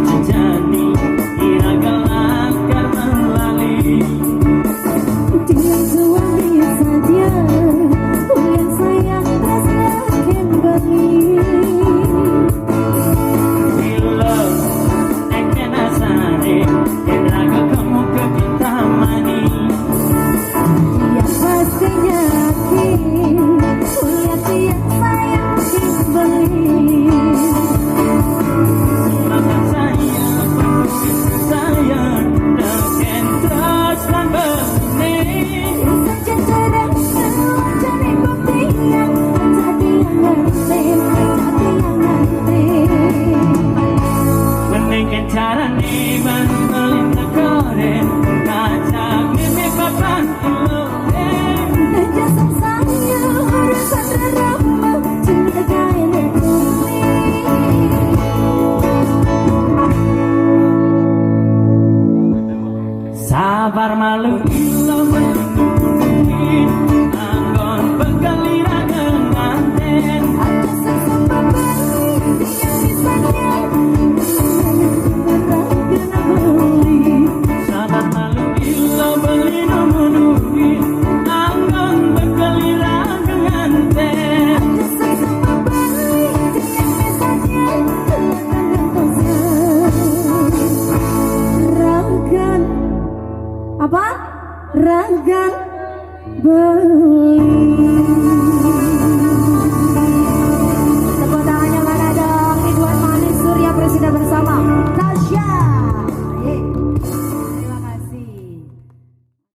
menjadi kira gelap melali. Dengan suami saja yang sayang terasa kembali. Bila akan asari raga kamu ke kita mani. Dia pastinya lihat dia sayang kembali. Selamat sayang, sayang takkan terus dan benih. Saja terang jadi bukti yang tadi yang ngantri. Meningkat cara nih melintas koren kaca mimpi papan iluren. Jasad saya urusan drama cinta kaya bumi. Sabar malu ilo menungguin anggon bergelira dengan ten. Ada sesama beli yang misalnya kena beli. Sabar malu ilo beli menungguin anggon bergelira dengan ten. Ada sesama beli yang misalnya kena ragan apa? Ragan beli.